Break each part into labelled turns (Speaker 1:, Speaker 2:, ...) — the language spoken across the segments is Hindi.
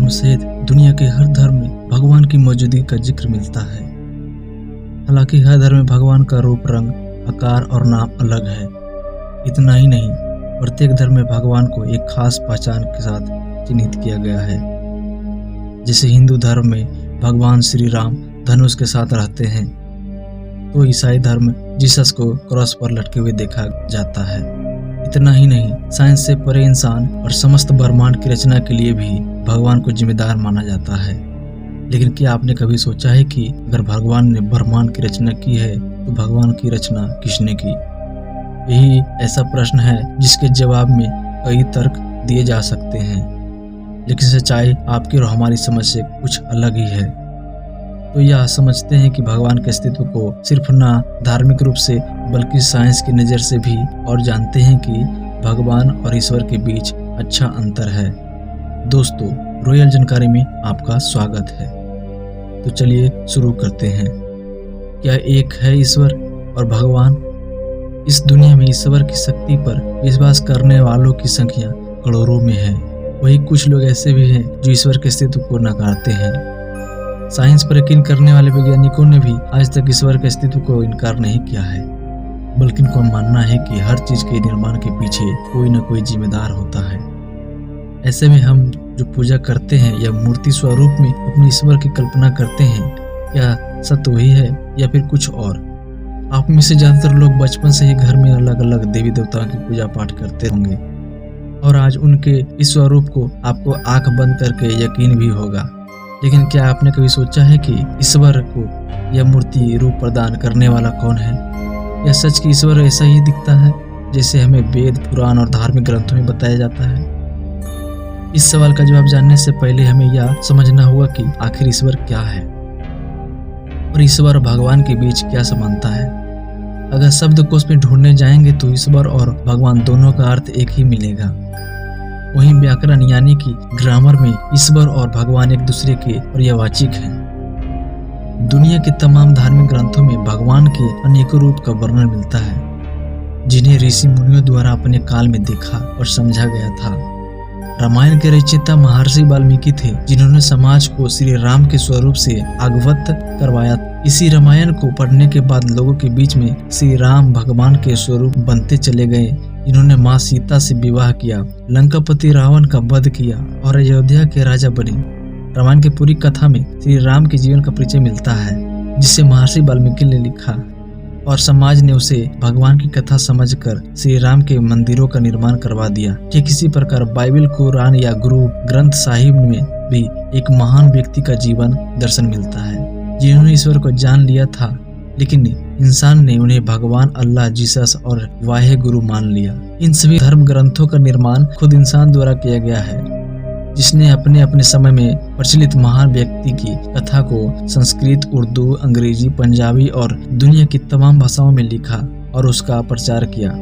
Speaker 1: धर्म सहित दुनिया के हर धर्म में भगवान की मौजूदगी का जिक्र मिलता है। हालांकि हर धर्म में भगवान का रूप, रंग, आकार और नाम अलग है। इतना ही नहीं, प्रत्येक धर्म में भगवान को एक खास पहचान के साथ चिन्हित किया गया है। जैसे हिंदू धर्म में भगवान श्री राम धनुष के साथ रहते हैं, तो ईसाई धर्म जीसस को क्रॉस पर लटके हुए देखा जाता है। इतना ही नहीं, साइंस से परे इंसान और समस्त ब्रह्मांड की रचना के लिए भी भगवान को जिम्मेदार माना जाता है। लेकिन क्या आपने कभी सोचा है कि अगर भगवान ने ब्रह्मांड की रचना की है तो भगवान की रचना किसने की? यही ऐसा प्रश्न है जिसके जवाब में कई तर्क दिए जा सकते हैं, लेकिन सच्चाई आपकी और हमारी समझ से कुछ अलग ही है। तो यह समझते हैं कि भगवान के अस्तित्व को सिर्फ ना धार्मिक रूप से बल्कि साइंस की नज़र से भी, और जानते हैं कि भगवान और ईश्वर के बीच अच्छा अंतर है। दोस्तों, रॉयल जानकारी में आपका स्वागत है। तो चलिए शुरू करते हैं। क्या एक है ईश्वर और भगवान? इस दुनिया में ईश्वर की शक्ति पर विश्वास करने वालों की संख्या करोड़ों में है। वही कुछ लोग ऐसे भी हैं जो ईश्वर के अस्तित्व को नकारते हैं। साइंस पर यकीन करने वाले वैज्ञानिकों ने भी आज तक ईश्वर के अस्तित्व को इनकार नहीं किया है, बल्कि उनको मानना है कि हर चीज के निर्माण के पीछे कोई न कोई जिम्मेदार होता है। ऐसे में हम जो पूजा करते हैं या मूर्ति स्वरूप में अपने ईश्वर की कल्पना करते हैं, क्या सत्य वही है या फिर कुछ और? आप में से ज्यादातर लोग बचपन से ही घर में अलग अलग देवी देवताओं की पूजा पाठ करते होंगे और आज उनके इस स्वरूप को आपको आंख बंद करके यकीन भी होगा। लेकिन क्या आपने कभी सोचा है कि ईश्वर को यह मूर्ति रूप प्रदान करने वाला कौन है? यह सच कि ईश्वर ऐसा ही दिखता है जैसे हमें वेद, पुराण और धार्मिक ग्रंथों में बताया जाता है? इस सवाल का जवाब जानने से पहले हमें यह समझना होगा कि आखिर ईश्वर क्या है और ईश्वर और भगवान के बीच क्या समानता है। अगर शब्दकोश में ढूंढने जाएंगे तो ईश्वर और भगवान दोनों का अर्थ एक ही मिलेगा। वहीं व्याकरण यानी कि ग्रामर में ईश्वर और भगवान एक दूसरे के पर्यायवाची हैं। दुनिया के तमाम धार्मिक ग्रंथों में भगवान के अनेकों रूप का वर्णन मिलता है, जिन्हें ऋषि मुनियों द्वारा अपने काल में देखा और समझा गया था। रामायण के रचयिता महर्षि वाल्मीकि थे, जिन्होंने समाज को श्री राम के स्वरूप से अवगत करवाया। इसी रामायण को पढ़ने के बाद लोगों के बीच में श्री राम भगवान के स्वरूप बनते चले गए। इन्होंने माँ सीता से विवाह किया, लंकापति रावण का वध किया और अयोध्या के राजा बने। रामायण की पूरी कथा में श्री राम के जीवन का परिचय मिलता है, जिसे महर्षि वाल्मीकि ने लिखा और समाज ने उसे भगवान की कथा समझकर श्री राम के मंदिरों का निर्माण करवा दिया। ठीक इसी प्रकार बाइबल, कुरान या गुरु ग्रंथ साहिब में भी एक महान व्यक्ति का जीवन दर्शन मिलता है, जिन्होंने ईश्वर को जान लिया था, लेकिन इंसान ने उन्हें भगवान, अल्लाह, जीसस और वाहे गुरु मान लिया। इन सभी धर्म ग्रंथों का निर्माण खुद इंसान द्वारा किया गया है, जिसने अपने अपने समय में प्रचलित महान व्यक्ति की कथा को संस्कृत, उर्दू, अंग्रेजी, पंजाबी और दुनिया की तमाम भाषाओं में लिखा और उसका प्रचार किया।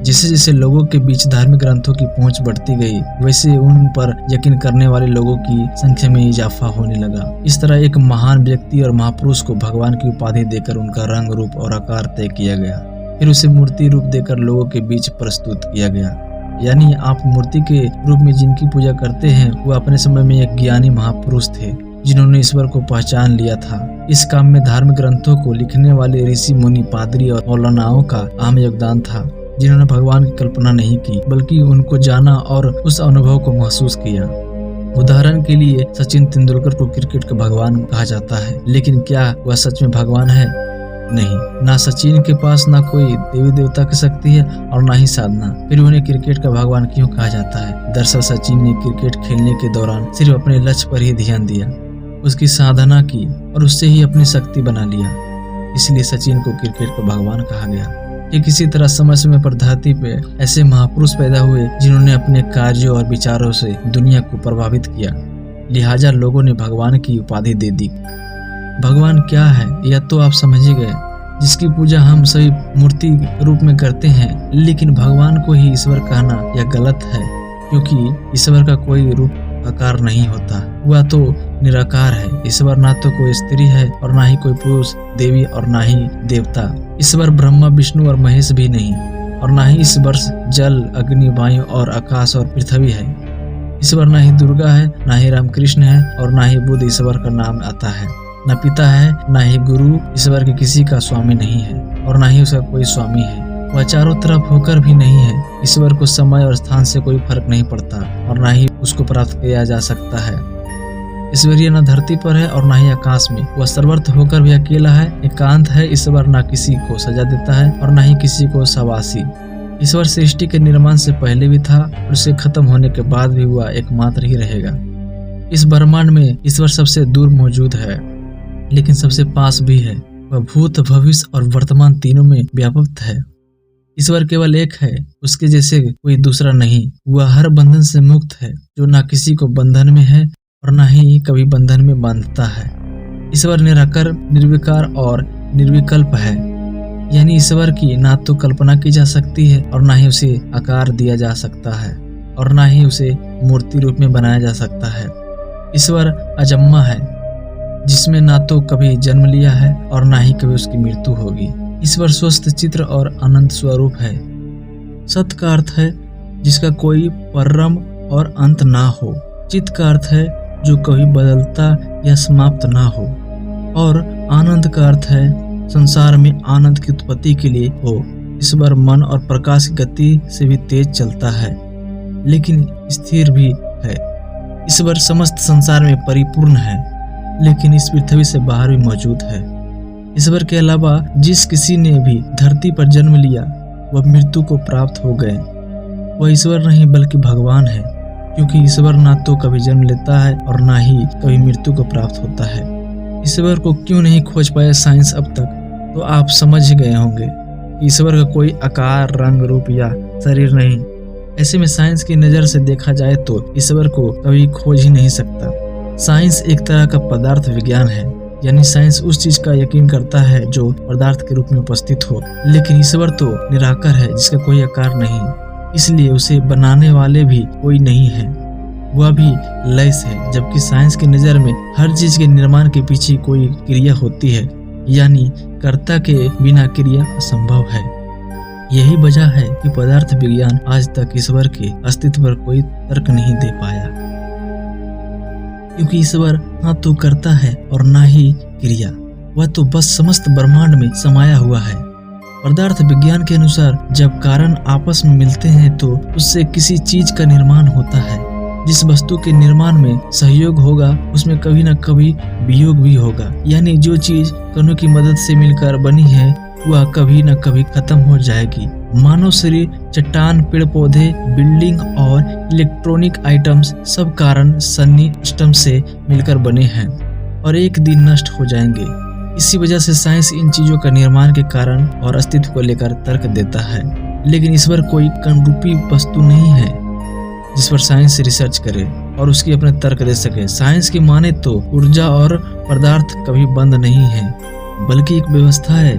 Speaker 1: जैसे जैसे लोगों के बीच धार्मिक ग्रंथों की पहुंच बढ़ती गई, वैसे उन पर यकीन करने वाले लोगों की संख्या में इजाफा होने लगा। इस तरह एक महान व्यक्ति और महापुरुष को भगवान की उपाधि देकर उनका रंग, रूप और आकार तय किया गया। फिर उसे मूर्ति रूप देकर लोगों के बीच प्रस्तुत किया गया। यानी आप मूर्ति के रूप में जिनकी पूजा करते हैं, वो अपने समय में एक ज्ञानी महापुरुष थे, जिन्होंने ईश्वर को पहचान लिया था। इस काम में धार्मिक ग्रंथों को लिखने वाले ऋषि, मुनि, पादरी और मौलानाओं का अहम योगदान था, जिन्होंने भगवान की कल्पना नहीं की बल्कि उनको जाना और उस अनुभव को महसूस किया। उदाहरण के लिए सचिन तेंदुलकर को क्रिकेट का भगवान कहा जाता है, लेकिन क्या वह सच में भगवान है? नहीं, ना सचिन के पास ना कोई देवी देवता की शक्ति है और ना ही साधना। फिर उन्हें क्रिकेट का भगवान क्यों कहा जाता है? दरअसल सचिन ने क्रिकेट खेलने के दौरान सिर्फ अपने लक्ष्य पर ही ध्यान दिया, उसकी साधना की और उससे ही अपनी शक्ति बना लिया, इसलिए सचिन को क्रिकेट का भगवान कहा गया। ठीक इसी तरह समय समय पर धरती पे ऐसे महापुरुष पैदा हुए जिन्होंने अपने कार्यों और विचारों से दुनिया को प्रभावित किया, लिहाजा लोगों ने भगवान की उपाधि दे दी। भगवान क्या है यह तो आप समझ ही गए, जिसकी पूजा हम सभी मूर्ति रूप में करते हैं। लेकिन भगवान को ही ईश्वर कहना यह गलत है, क्योंकि ईश्वर का कोई रूप आकार नहीं होता, वह तो निराकार है। ईश्वर ना तो कोई स्त्री है और ना ही कोई पुरुष, देवी और ना ही देवता। ईश्वर ब्रह्मा, विष्णु और महेश भी नहीं, और ना ही ईश्वर जल, अग्नि, वायु और आकाश और पृथ्वी है। ईश्वर ना ही दुर्गा है, ना ही रामकृष्ण है और ना ही बुद्ध ईश्वर का नाम आता है। न पिता है, ना ही गुरु ईश्वर के किसी का स्वामी नहीं है और ना ही उसका कोई स्वामी है। वह चारों तरफ होकर भी नहीं है। ईश्वर को समय और स्थान से कोई फर्क नहीं पड़ता और ना ही उसको प्राप्त किया जा सकता है। ईश्वरीय न धरती पर है और ना ही आकाश में। वह सर्वत्र होकर भी अकेला है, एकांत है। ईश्वर ना किसी को सजा देता है और ना ही किसी को शाबाशी। ईश्वर सृष्टि के निर्माण से पहले भी था और उसे खत्म होने के बाद भी वह एकमात्र ही रहेगा। इस ब्रह्मांड में ईश्वर सबसे दूर मौजूद है, लेकिन सबसे पास भी है। वह भूत, भविष्य और वर्तमान तीनों में व्याप्त है। ईश्वर केवल एक है, उसके जैसे कोई दूसरा नहीं। वह हर बंधन से मुक्त है, जो ना किसी को बंधन में है और ना ही कभी बंधन में बांधता है। ईश्वर निराकार, निर्विकार और निर्विकल्प है, यानी ईश्वर की ना तो कल्पना की जा सकती है और ना ही उसे आकार दिया जा सकता है और ना ही उसे मूर्ति रूप में बनाया जा सकता है। ईश्वर अजन्मा है, जिसमें ना तो कभी जन्म लिया है और ना ही कभी उसकी मृत्यु होगी। ईश्वर स्वस्थ चित्र और अनंत स्वरूप है। सत का अर्थ है जिसका कोई प्रारंभ और अंत ना हो। चित का अर्थ है जो कभी बदलता या समाप्त ना हो। और आनंद का अर्थ है संसार में आनंद की उत्पत्ति के लिए हो। ईश्वर मन और प्रकाश की गति से भी तेज चलता है, लेकिन स्थिर भी है। ईश्वर समस्त संसार में परिपूर्ण है, लेकिन इस पृथ्वी से बाहर भी मौजूद है। ईश्वर के अलावा जिस किसी ने भी धरती पर जन्म लिया, वह मृत्यु को प्राप्त हो गए। वह ईश्वर नहीं बल्कि भगवान है, क्योंकि ईश्वर ना तो कभी जन्म लेता है और ना ही कभी मृत्यु को प्राप्त होता है। ईश्वर को क्यों नहीं खोज पाया साइंस अब तक, तो आप समझ ही गए होंगे कि ईश्वर का कोई आकार, रंग, रूप या शरीर नहीं। ऐसे में साइंस की नज़र से देखा जाए तो ईश्वर को कभी खोज ही नहीं सकता। साइंस एक तरह का पदार्थ विज्ञान है, यानी साइंस उस चीज का यकीन करता है जो पदार्थ के रूप में उपस्थित हो। लेकिन ईश्वर तो निराकार है, जिसका कोई आकार नहीं, इसलिए उसे बनाने वाले भी कोई नहीं है। वह भी लय है, जबकि साइंस की नज़र में हर चीज के निर्माण के पीछे कोई क्रिया होती है, यानी कर्ता के बिना क्रिया असंभव है। यही वजह है कि पदार्थ विज्ञान आज तक ईश्वर के अस्तित्व पर कोई तर्क नहीं दे पाया, क्योंकि ईश्वर ना तो करता है और ना ही क्रिया। वह तो बस समस्त ब्रह्मांड में समाया हुआ है। पदार्थ विज्ञान के अनुसार जब कारण आपस में मिलते हैं तो उससे किसी चीज का निर्माण होता है। जिस वस्तु के निर्माण में सहयोग होगा, उसमें कभी न कभी वियोग भी होगा, यानी जो चीज कणों की मदद से मिलकर बनी है वह कभी न कभी खत्म हो जाएगी। मानव शरीर, चट्टान, पेड़ पौधे, बिल्डिंग और इलेक्ट्रॉनिक आइटम्स सब कारण सन्नी सिस्टम से मिलकर बने हैं और एक दिन नष्ट हो जाएंगे। इसी वजह से साइंस इन चीजों का निर्माण के कारण और अस्तित्व को लेकर तर्क देता है। लेकिन ईश्वर कोई कणरूपी वस्तु नहीं है जिस पर साइंस रिसर्च करे और उसकी अपने तर्क दे सके। साइंस की माने तो ऊर्जा और पदार्थ कभी बंद नहीं है, बल्कि एक व्यवस्था है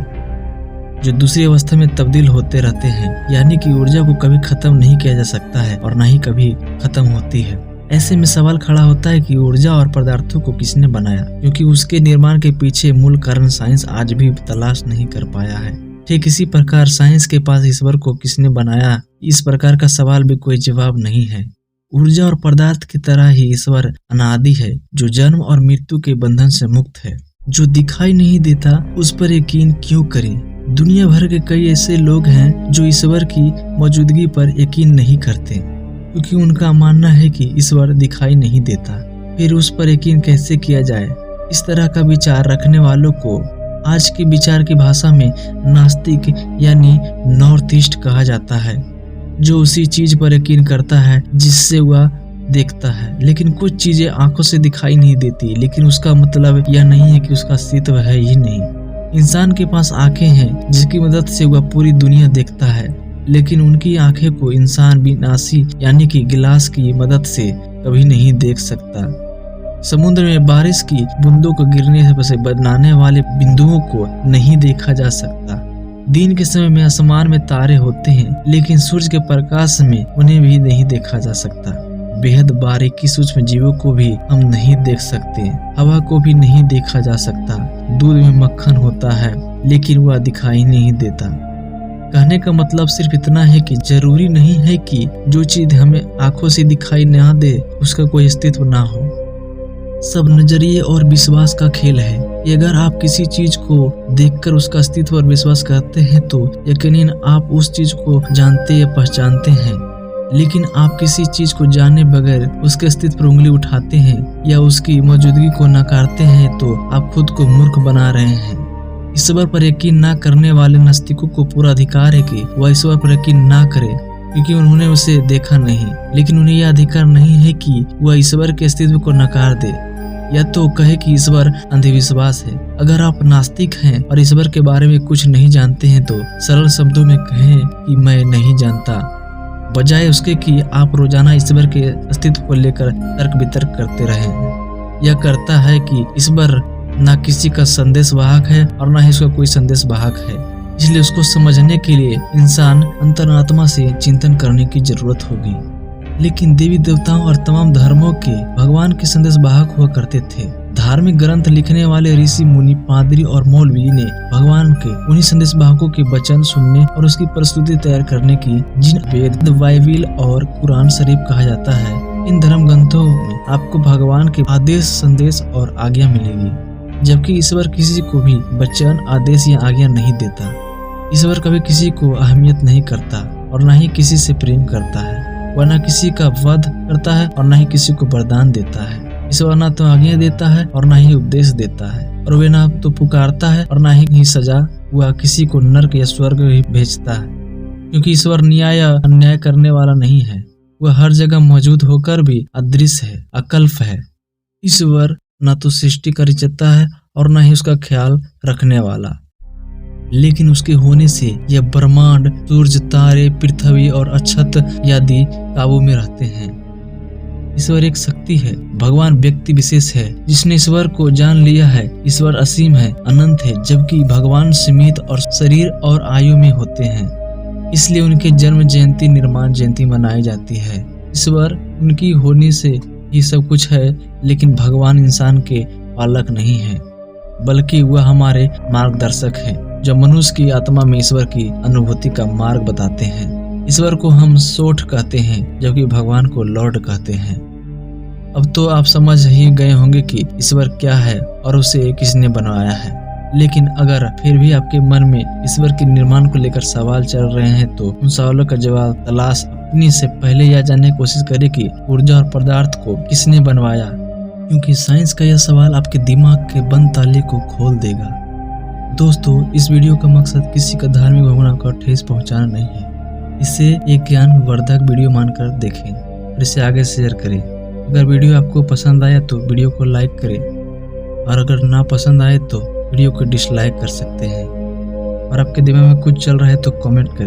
Speaker 1: जो दूसरी अवस्था में तब्दील होते रहते हैं, यानी कि ऊर्जा को कभी खत्म नहीं किया जा सकता है और न ही कभी खत्म होती है। ऐसे में सवाल खड़ा होता है कि ऊर्जा और पदार्थों को किसने बनाया, क्योंकि उसके निर्माण के पीछे मूल कारण साइंस आज भी तलाश नहीं कर पाया है। ठीक इसी प्रकार साइंस के पास ईश्वर को किसने बनाया, इस प्रकार का सवाल भी कोई जवाब नहीं है। ऊर्जा और पदार्थ की तरह ही ईश्वर अनादि है, जो जन्म और मृत्यु के बंधन से मुक्त है। जो दिखाई नहीं देता उस पर यकीन क्यों करें। दुनिया भर के कई ऐसे लोग हैं जो ईश्वर की मौजूदगी पर यकीन नहीं करते, क्योंकि उनका मानना है कि ईश्वर दिखाई नहीं देता। फिर उस पर यकीन कैसे किया जाए। इस तरह का विचार रखने वालों को आज की विचार की भाषा में नास्तिक यानी नॉर्थ ईस्ट कहा जाता है, जो उसी चीज पर यकीन करता है जिससे वह देखता है। लेकिन कुछ चीजें आंखों से दिखाई नहीं देती, लेकिन उसका मतलब यह नहीं है कि उसका अस्तित्व है ही नहीं। इंसान के पास आंखें हैं जिसकी मदद से वह पूरी दुनिया देखता है, लेकिन उनकी आंखें को इंसान बिनासी यानी कि गिलास की मदद से कभी नहीं देख सकता। समुद्र में बारिश की बूंदों को गिरने से बनाने वाले बिंदुओं को नहीं देखा जा सकता। दिन के समय में आसमान में तारे होते हैं, लेकिन सूरज के प्रकाश में उन्हें भी नहीं देखा जा सकता। बेहद बारीकी सूक्ष्म जीवों को भी हम नहीं देख सकते। हवा को भी नहीं देखा जा सकता। दूध में मक्खन होता है, लेकिन वह दिखाई नहीं देता। कहने का मतलब सिर्फ इतना है कि जरूरी नहीं है कि जो चीज हमें आंखों से दिखाई ना दे उसका कोई अस्तित्व ना हो। सब नजरिए और विश्वास का खेल है कि अगर आप किसी चीज को देखकर उसका अस्तित्व और विश्वास करते हैं तो यकीनन आप उस चीज को जानते या पहचानते हैं। लेकिन आप किसी चीज को जाने बगैर उसके अस्तित्व पर उंगली उठाते हैं या उसकी मौजूदगी को नकारते हैं तो आप खुद को मूर्ख बना रहे हैं। ईश्वर पर यकीन ना करने वाले नास्तिकों को पूरा अधिकार है कि वह ईश्वर पर यकीन ना करे, क्योंकि उन्होंने उसे देखा नहीं। लेकिन उन्हें यह अधिकार नहीं है कि वह ईश्वर के अस्तित्व को नकार दे या तो कहे कि ईश्वर अंधविश्वास है। अगर आप नास्तिक हैं और ईश्वर के बारे में कुछ नहीं जानते हैं तो सरल शब्दों में कहें कि मैं नहीं जानता, बजाय उसके कि आप रोजाना ईश्वर के अस्तित्व को लेकर तर्क वितर्क करते रहें। यह करता है कि ईश्वर ना किसी का संदेश वाहक है और ना ही उसका कोई संदेश वाहक है। इसलिए उसको समझने के लिए इंसान अंतरात्मा से चिंतन करने की जरूरत होगी। लेकिन देवी देवताओं और तमाम धर्मों के भगवान के संदेश वाहक हुआ करते थे। धार्मिक ग्रंथ लिखने वाले ऋषि मुनि पादरी और मौलवी ने भगवान के उन्हीं संदेश वाहकों के वचन सुनने और उसकी प्रस्तुति तैयार करने की, जिन वेद, बाइबिल और कुरान शरीफ कहा जाता है। इन धर्म ग्रंथों में आपको भगवान के आदेश, संदेश और आज्ञा मिलेगी, जबकि ईश्वर किसी को भी वचन, आदेश या आज्ञा नहीं देता। ईश्वर कभी किसी को अहमियत नहीं करता और न ही किसी से प्रेम करता है। वह न किसी का वध करता है और न ही किसी को वरदान देता है। ईश्वर न तो आज्ञा देता है और न ही उपदेश देता है, और वे न तो पुकारता है और न ही सजा वह किसी को नर्क या स्वर्ग ही भेजता है, क्योंकि ईश्वर न्याय या अन्याय करने वाला नहीं है। वह हर जगह मौजूद होकर भी अदृश्य है, अकल्प है। ईश्वर न तो सृष्टि का रचयिता है और न ही उसका ख्याल रखने वाला, लेकिन उसके होने से यह ब्रह्मांड, सूर्य, तारे, पृथ्वी और अक्षत आदि काबू में रहते हैं। ईश्वर एक शक्ति है, भगवान व्यक्ति विशेष है जिसने ईश्वर को जान लिया है। ईश्वर असीम है, अनंत है, जबकि भगवान सीमित और शरीर और आयु में होते हैं। इसलिए उनके जन्म जयंती, निर्माण जयंती मनाई जाती है। ईश्वर उनकी होने से ये सब कुछ है, लेकिन भगवान इंसान के पालक नहीं है, बल्कि वह हमारे मार्गदर्शक हैं, जो मनुष्य की आत्मा में ईश्वर की अनुभूति का मार्ग बताते हैं। ईश्वर को हम सोठ कहते हैं, जबकि भगवान को लॉर्ड कहते हैं। अब तो आप समझ ही गए होंगे कि ईश्वर क्या है और उसे किसने बनवाया है। लेकिन अगर फिर भी आपके मन में ईश्वर के निर्माण को लेकर सवाल चल रहे हैं तो उन सवालों का जवाब तलाश अपनी से पहले यह जानने की कोशिश करें कि ऊर्जा और पदार्थ को किसने बनवाया, क्योंकि साइंस का यह सवाल आपके दिमाग के बंद ताले को खोल देगा। दोस्तों, इस वीडियो का मकसद किसी का धार्मिक भावना को ठेस पहुंचाना नहीं है। इसे एक ज्ञानवर्धक वीडियो मानकर देखें और इसे आगे शेयर करें। अगर वीडियो आपको पसंद आया तो वीडियो को लाइक करें, और अगर ना पसंद आए तो वीडियो को डिसलाइक कर सकते हैं। और आपके दिमाग में कुछ चल रहा है तो कमेंट करें।